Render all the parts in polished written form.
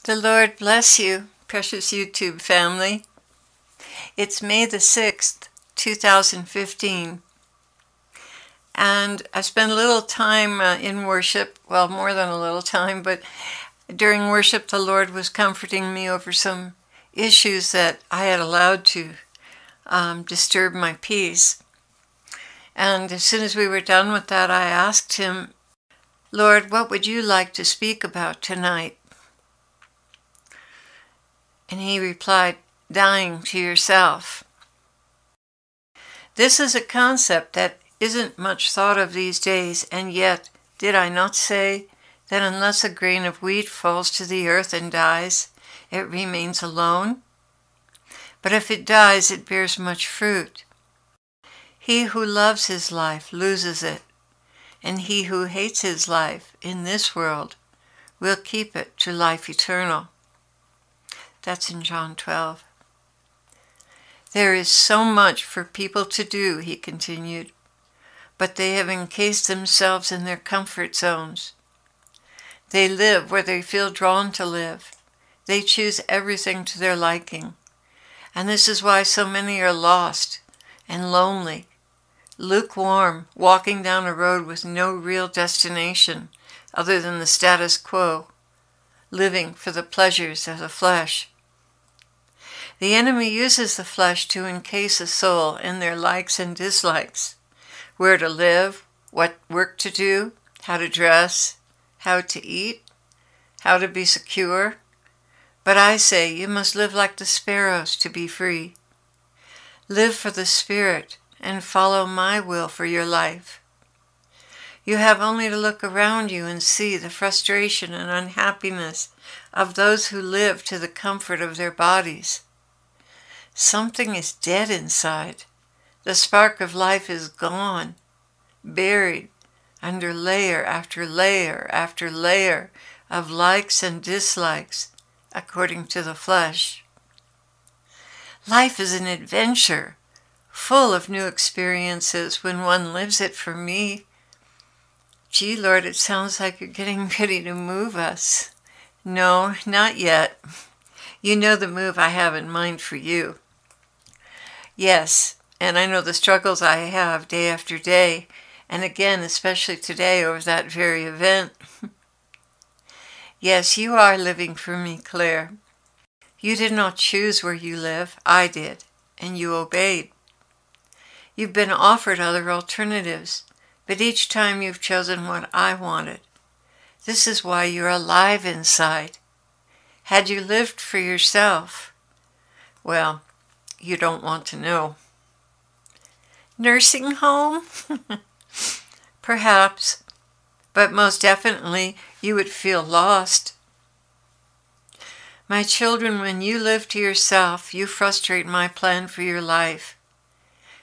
The Lord bless you, precious YouTube family. It's May the 6th, 2015. And I spent a little time in worship, well, more than a little time, but during worship the Lord was comforting me over some issues that I had allowed to disturb my peace. And as soon as we were done with that, I asked him, Lord, what would you like to speak about tonight? And he replied, dying to yourself. This is a concept that isn't much thought of these days, and yet, did I not say that unless a grain of wheat falls to the earth and dies, it remains alone? But if it dies, it bears much fruit. He who loves his life loses it, and he who hates his life in this world will keep it to life eternal. That's in John 12. There is so much for people to do, he continued, but they have encased themselves in their comfort zones. They live where they feel drawn to live. They choose everything to their liking. And this is why so many are lost and lonely, lukewarm, walking down a road with no real destination other than the status quo, living for the pleasures of the flesh. The enemy uses the flesh to encase a soul in their likes and dislikes, where to live, what work to do, how to dress, how to eat, how to be secure. But I say you must live like the sparrows to be free. Live for the Spirit and follow my will for your life. You have only to look around you and see the frustration and unhappiness of those who live to the comfort of their bodies. Something is dead inside. The spark of life is gone, buried under layer after layer after layer of likes and dislikes, according to the flesh. Life is an adventure, full of new experiences when one lives it. For me, gee, Lord, it sounds like you're getting ready to move us. No, not yet. You know the move I have in mind for you. Yes, and I know the struggles I have day after day, and again, especially today, over that very event. Yes, you are living for me, Claire. You did not choose where you live. I did, and you obeyed. You've been offered other alternatives, but each time you've chosen what I wanted. This is why you're alive inside. Had you lived for yourself, well, you don't want to know. Nursing home? Perhaps, but most definitely you would feel lost. My children, when you live to yourself, you frustrate my plan for your life.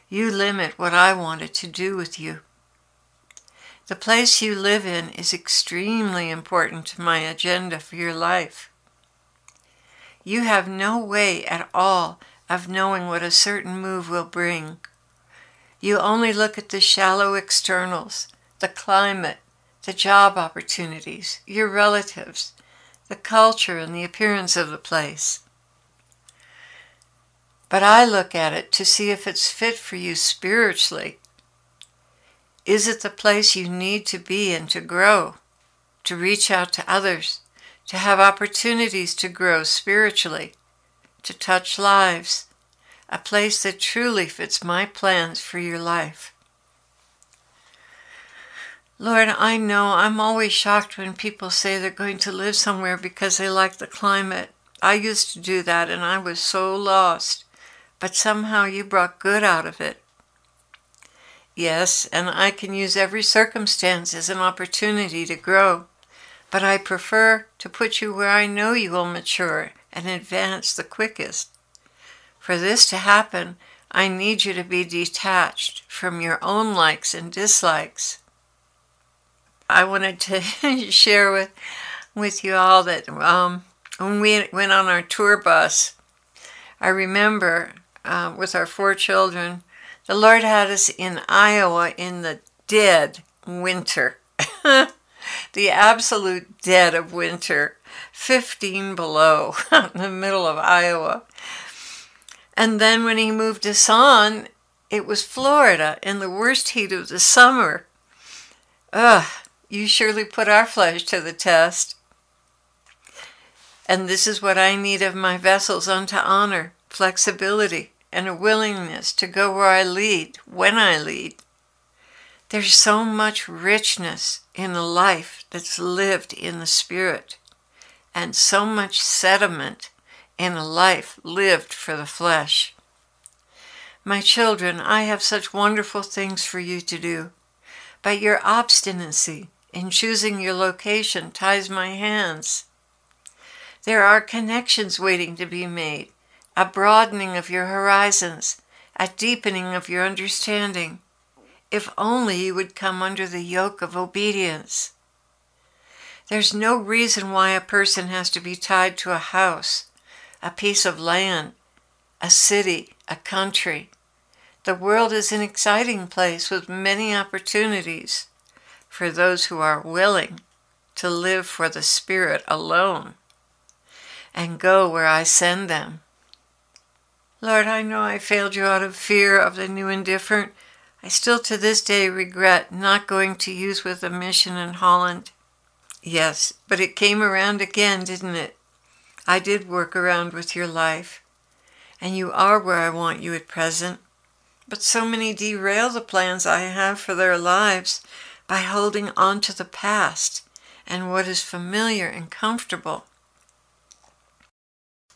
You limit what I wanted to do with you. The place you live in is extremely important to my agenda for your life. You have no way at all of knowing what a certain move will bring. You only look at the shallow externals, the climate, the job opportunities, your relatives, the culture and the appearance of the place. But I look at it to see if it's fit for you spiritually. Is it the place you need to be and to grow, to reach out to others, to have opportunities to grow spiritually, to touch lives, a place that truly fits my plans for your life? Lord, I know I'm always shocked when people say they're going to live somewhere because they like the climate. I used to do that and I was so lost, but somehow you brought good out of it. Yes, and I can use every circumstance as an opportunity to grow, but I prefer to put you where I know you will mature and advance the quickest. For this to happen, I need you to be detached from your own likes and dislikes. I wanted to share with you all that when we went on our tour bus, I remember with our 4 children, the Lord had us in Iowa in the dead winter, the absolute dead of winter. 15 below in the middle of Iowa. And then when he moved us on, it was Florida in the worst heat of the summer. Ugh, you surely put our flesh to the test. And this is what I need of my vessels unto honor, flexibility, and a willingness to go where I lead, when I lead. There's so much richness in a life that's lived in the Spirit, and so much sediment in a life lived for the flesh. My children, I have such wonderful things for you to do, but your obstinacy in choosing your location ties my hands. There are connections waiting to be made, a broadening of your horizons, a deepening of your understanding, if only you would come under the yoke of obedience. There's no reason why a person has to be tied to a house, a piece of land, a city, a country. The world is an exciting place with many opportunities for those who are willing to live for the Spirit alone and go where I send them. Lord, I know I failed you out of fear of the new and different. I still to this day regret not going to youth with a mission in Holland. Yes, but it came around again, didn't it? I did work around with your life, and you are where I want you at present. But so many derail the plans I have for their lives by holding on to the past and what is familiar and comfortable.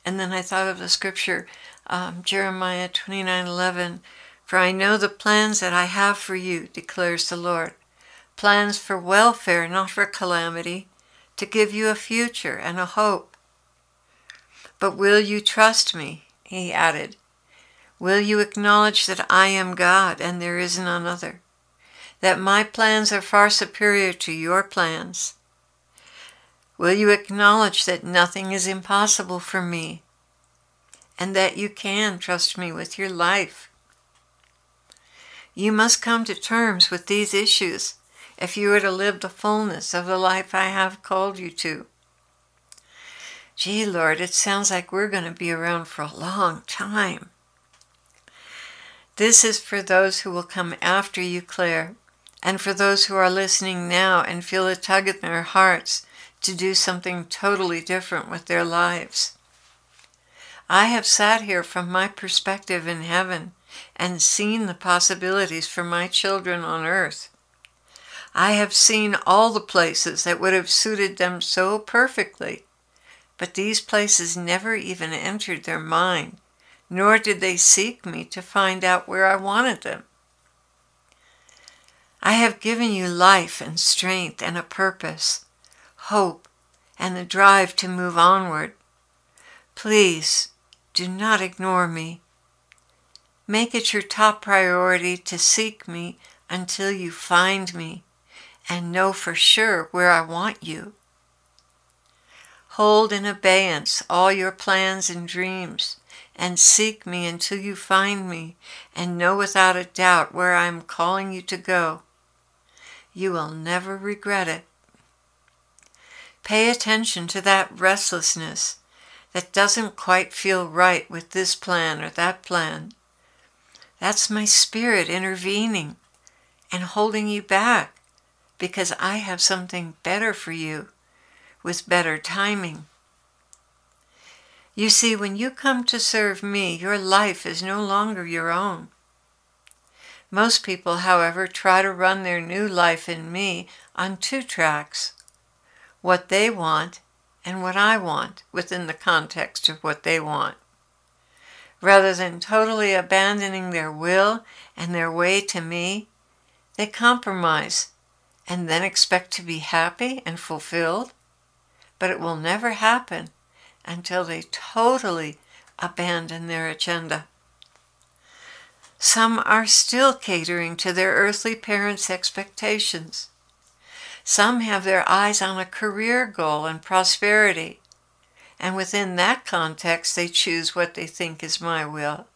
And then I thought of the scripture, Jeremiah 29:11, "For I know the plans that I have for you, declares the Lord, plans for welfare, not for calamity, to give you a future and a hope. But will you trust me?" he added. "Will you acknowledge that I am God and there is none other? That my plans are far superior to your plans? Will you acknowledge that nothing is impossible for me and that you can trust me with your life? You must come to terms with these issues if you are to live the fullness of the life I have called you to." Gee, Lord, it sounds like we're going to be around for a long time. This is for those who will come after you, Clare, and for those who are listening now and feel a tug in their hearts to do something totally different with their lives. I have sat here from my perspective in heaven and seen the possibilities for my children on earth. I have seen all the places that would have suited them so perfectly, but these places never even entered their mind, nor did they seek me to find out where I wanted them. I have given you life and strength and a purpose, hope, and the drive to move onward. Please do not ignore me. Make it your top priority to seek me until you find me and know for sure where I want you. Hold in abeyance all your plans and dreams and seek me until you find me and know without a doubt where I am calling you to go. You will never regret it. Pay attention to that restlessness that doesn't quite feel right with this plan or that plan. That's my Spirit intervening and holding you back because I have something better for you with better timing. You see, when you come to serve me, your life is no longer your own. Most people, however, try to run their new life in me on two tracks: what they want and what I want within the context of what they want. Rather than totally abandoning their will and their way to me, they compromise and then expect to be happy and fulfilled. But it will never happen until they totally abandon their agenda. Some are still catering to their earthly parents' expectations. Some have their eyes on a career goal and prosperity, and within that context they choose what they think is my will.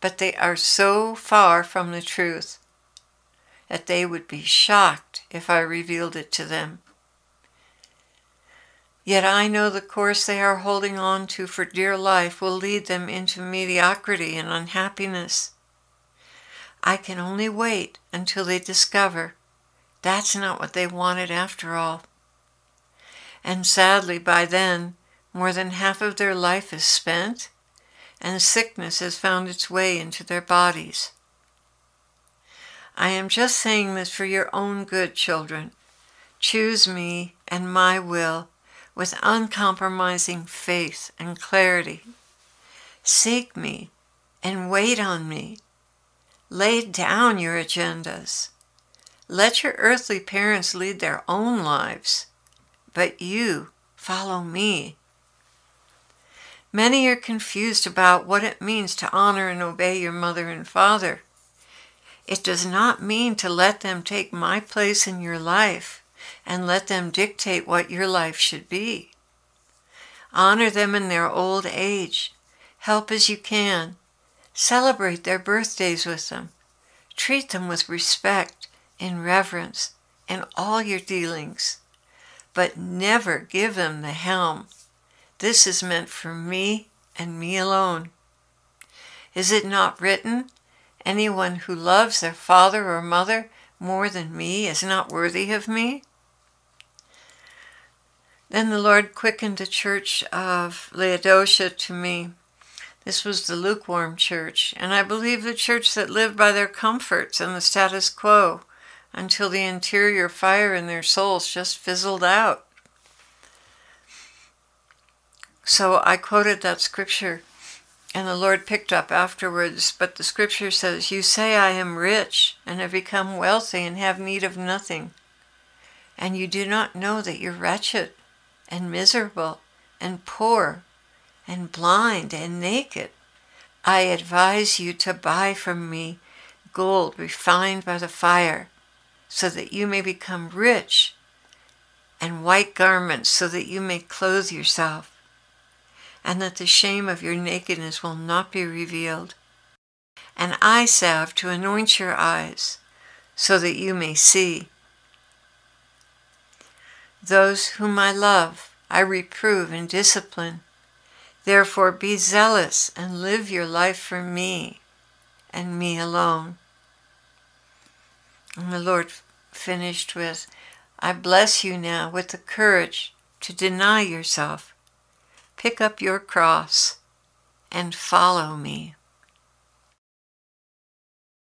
But they are so far from the truth that they would be shocked if I revealed it to them. Yet I know the course they are holding on to for dear life will lead them into mediocrity and unhappiness. I can only wait until they discover that's not what they wanted after all. And sadly, by then, more than half of their life is spent, and sickness has found its way into their bodies. I am just saying this for your own good, children. Choose me and my will with uncompromising faith and clarity. Seek me and wait on me. Lay down your agendas. Let your earthly parents lead their own lives, but you follow me. Many are confused about what it means to honor and obey your mother and father. It does not mean to let them take my place in your life and let them dictate what your life should be. Honor them in their old age. Help as you can. Celebrate their birthdays with them. Treat them with respect and reverence in all your dealings. But never give them the helm. This is meant for me and me alone. Is it not written, anyone who loves their father or mother more than me is not worthy of me? Then the Lord quickened the church of Laodicea to me. This was the lukewarm church, and I believe the church that lived by their comforts and the status quo until the interior fire in their souls just fizzled out. So I quoted that scripture, and the Lord picked up afterwards, but the scripture says, "You say I am rich and have become wealthy and have need of nothing, and you do not know that you're wretched and miserable and poor and blind and naked. I advise you to buy from me gold refined by the fire, so that you may become rich, and white garments so that you may clothe yourself, and that the shame of your nakedness will not be revealed, and eye salve to anoint your eyes, so that you may see. Those whom I love, I reprove and discipline. Therefore be zealous and live your life for me and me alone." And the Lord finished with, "I bless you now with the courage to deny yourself, pick up your cross, and follow me."